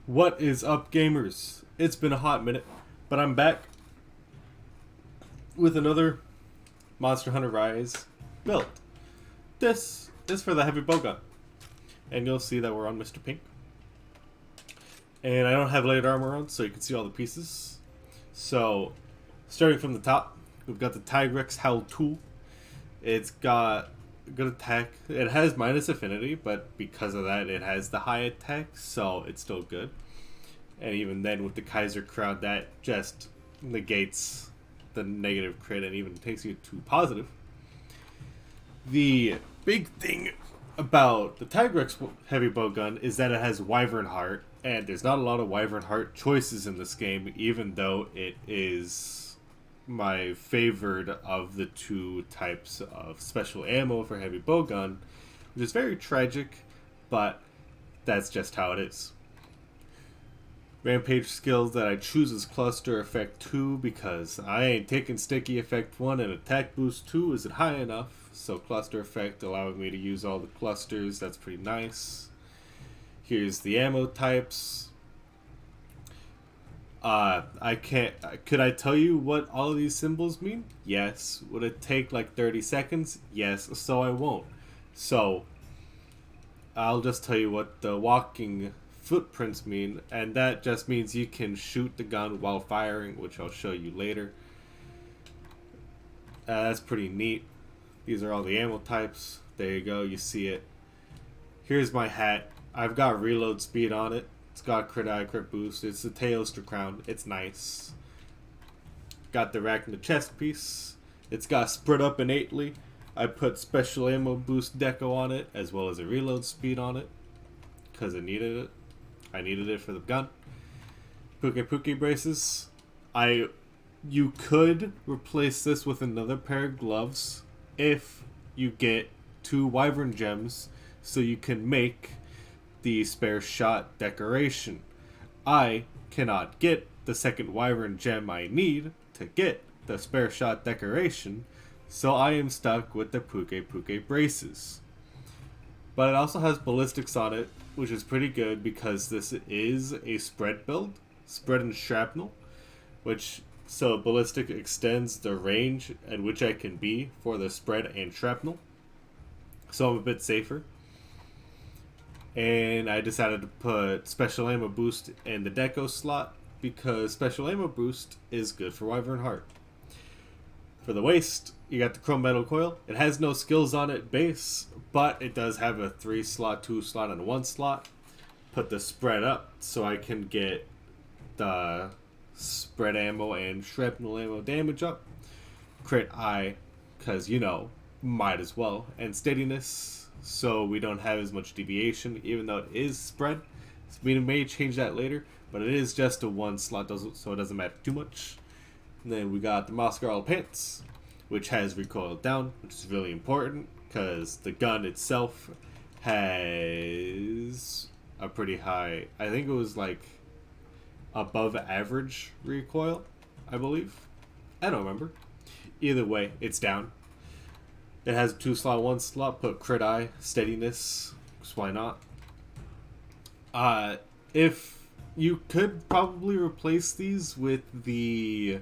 What is up, gamers? It's been a hot minute, but I'm back with another Monster Hunter Rise build. This is for the heavy bowgun, and you'll see that we're on Mr. Pink. And I don't have light armor on, so you can see all the pieces. So, starting from the top, we've got the Tigrex HBG. It's got good attack. It has minus affinity, but because of that, it has the high attack, so it's still good. And even then, with the Kaiser Crown, that just negates the negative crit and even takes you to positive. The big thing about the Tigrex heavy bowgun is that it has Wyvern Heart, and there's not a lot of Wyvern Heart choices in this game, even though it is my favorite of the two types of special ammo for heavy bowgun, which is very tragic, but that's just how it is. Rampage skills that I choose is Cluster Effect 2 because I ain't taking Sticky Effect 1 and Attack Boost 2 isn't high enough. So Cluster Effect allowing me to use all the clusters, that's pretty nice. Here's the ammo types. Could I tell you what all of these symbols mean? Yes. Would it take like 30 seconds? Yes, so I won't. So, I'll just tell you what the walking footprints mean, and that just means you can shoot the gun while firing, which I'll show you later. That's pretty neat. These are all the ammo types. There you go, you see it. Here's my hat. I've got reload speed on it. It's got crit eye, crit boost. It's the Tailster Crown. It's nice. Got the rack and the chest piece. It's got spread up innately. I put special ammo boost deco on it, as well as a reload speed on it, because I needed it. I needed it for the gun. Puke braces. You could replace this with another pair of gloves if you get 2 Wyvern gems, so you can make the spare shot decoration. I cannot get the second Wyvern gem I need to get the spare shot decoration, so I am stuck with the Puke braces. But it also has ballistics on it, which is pretty good because this is a spread build, spread and shrapnel, so ballistic extends the range at which I can be for the spread and shrapnel, so I'm a bit safer. And I decided to put special ammo boost in the deco slot because special ammo boost is good for Wyvern Heart. For the waist, you got the chrome metal coil. It has no skills on it base, but it does have a 3 slot, 2 slot, and 1 slot. Put the spread up so I can get the spread ammo and shrapnel ammo damage up. Crit eye, because might as well. And steadiness, so we don't have as much deviation, even though it is spread. We may change that later, but it is just a 1 slot, so it doesn't matter too much. And then we got the Moscarl pants, which has recoil down, which is really important because the gun itself has a pretty high, I think it was like above average recoil, I believe. I don't remember. Either way, it's down. It has a 2 slot, 1 slot, put crit eye, steadiness, because why not? If you could probably replace these with the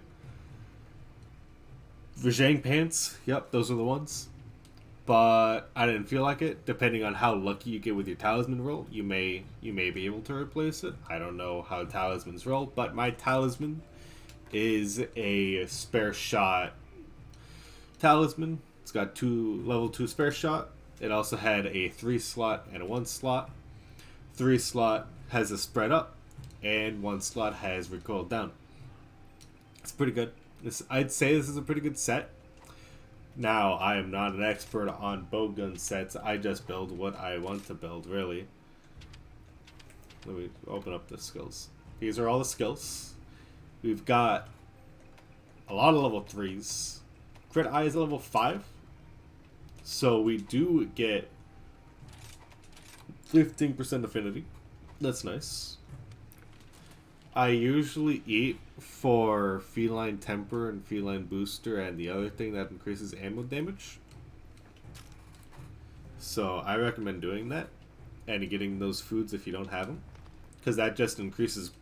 Vajang pants, yep, those are the ones. But I didn't feel like it. Depending on how lucky you get with your talisman roll, you may be able to replace it. I don't know how talismans roll, but my talisman is a spare shot talisman. It's got level 2 spare shot. It also had a 3 slot and a 1 slot. 3 slot has a spread up, and 1 slot has recoil down. It's pretty good. I'd say this is a pretty good set. Now, I am not an expert on bowgun sets. I just build what I want to build, really. Let me open up the skills. These are all the skills. We've got a lot of level 3s. Crit eye is level 5. So we do get 15% affinity. That's nice. I usually eat for Feline Temper and Feline Booster and the other thing that increases ammo damage. So I recommend doing that and getting those foods if you don't have them. because that just increases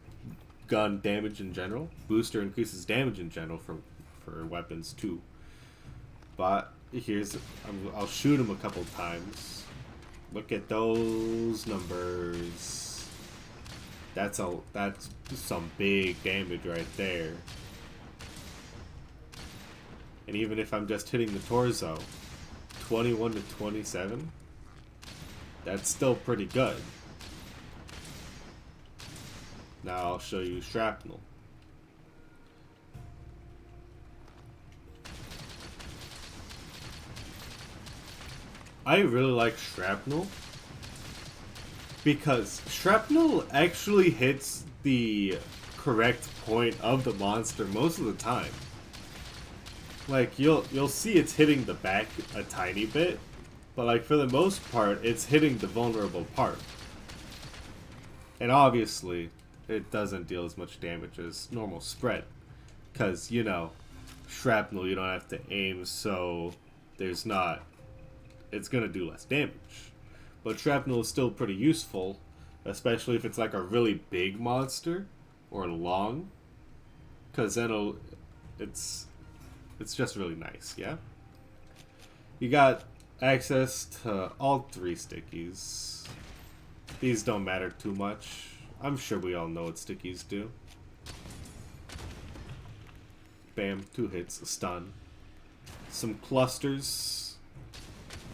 gun damage in general. Booster increases damage in general for weapons too. But here's, I'll shoot him a couple times. Look at those numbers. That's some big damage right there. And even if I'm just hitting the torso, 21 to 27, that's still pretty good. Now I'll show you shrapnel. I really like shrapnel because shrapnel actually hits the correct point of the monster most of the time. Like you'll see it's hitting the back a tiny bit, but like for the most part it's hitting the vulnerable part. And obviously it doesn't deal as much damage as normal spread, because you know, shrapnel you don't have to aim, so there's not, it's gonna do less damage. But shrapnel is still pretty useful, especially if it's like a really big monster or long, because then it's just really nice. Yeah, you got access to all 3 stickies. These don't matter too much. I'm sure we all know what stickies do. Bam, 2 hits, a stun. Some clusters.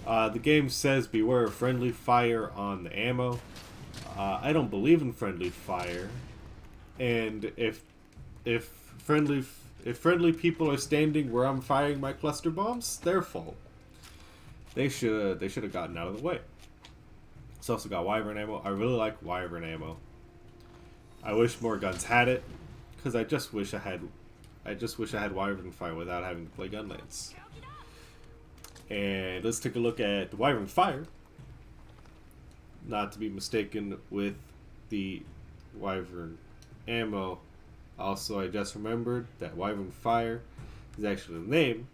The game says beware of friendly fire on the ammo. I don't believe in friendly fire. And if friendly people are standing where I'm firing my cluster bombs, their fault. They should have gotten out of the way. It's also got wyvern ammo. I really like wyvern ammo. I wish more guns had it, because I just wish I had wyvern fire without having to play gun lanes. And let's take a look at the wyvern fire, not to be mistaken with the wyvern ammo. Also, I just remembered that wyvern fire is actually the name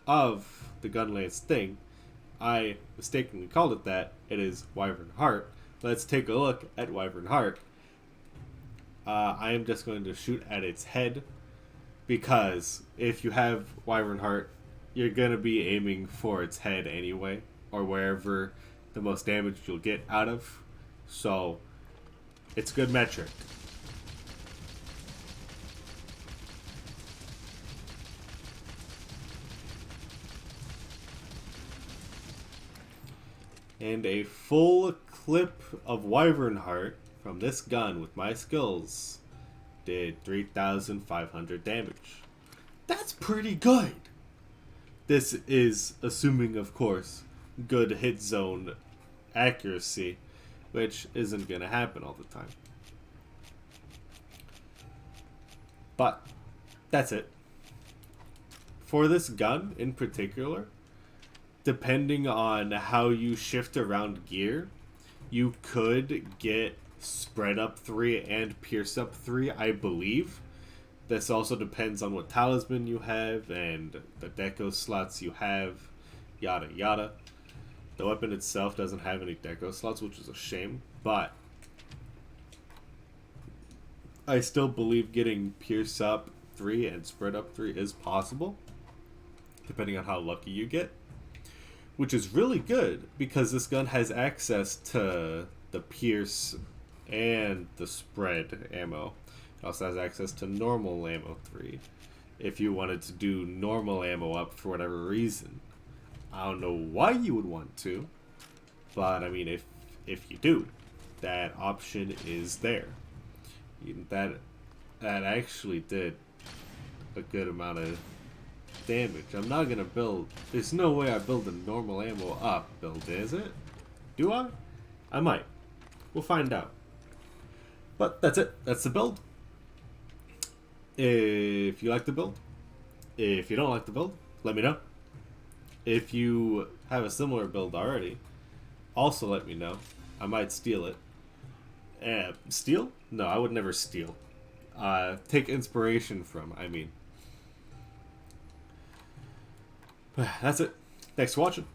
of the gun lance thing. I mistakenly called it that. It is wyvern heart. Let's take a look at wyvern heart. I am just going to shoot at its head, because if you have wyvern heart, you're going to be aiming for its head anyway, or wherever the most damage you'll get out of. So it's good metric. And a full clip of wyvern heart from this gun with my skills did 3,500 damage. That's pretty good. This is assuming, of course, good hit zone accuracy, which isn't going to happen all the time. But that's it. For this gun in particular, depending on how you shift around gear, you could get spread up 3 and pierce up 3, I believe. This also depends on what talisman you have and the deco slots you have, yada yada. The weapon itself doesn't have any deco slots, which is a shame, but I still believe getting pierce up 3 and spread up 3 is possible, depending on how lucky you get. Which is really good, because this gun has access to the pierce and the spread ammo. It also has access to normal ammo 3. If you wanted to do normal ammo up for whatever reason. I don't know why you would want to, but I mean, if you do, that option is there. That actually did a good amount of damage. I'm not gonna build. There's no way I build a normal ammo up build, is it? Do I? I might. We'll find out. But that's it. That's the build. If you like the build, if you don't like the build, let me know. If you have a similar build already, also let me know. I might steal it. Steal? No, I would never steal. Take inspiration from, I mean. That's it. Thanks for watching.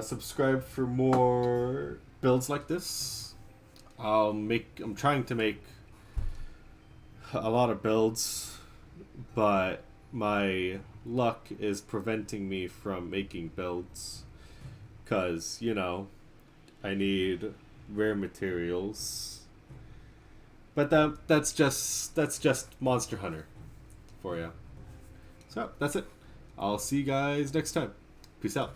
Subscribe for more builds like this. I'm trying to make a lot of builds, but my luck is preventing me from making builds. Cause, you know, I need rare materials. But that's just Monster Hunter for you. So that's it. I'll see you guys next time. Peace out.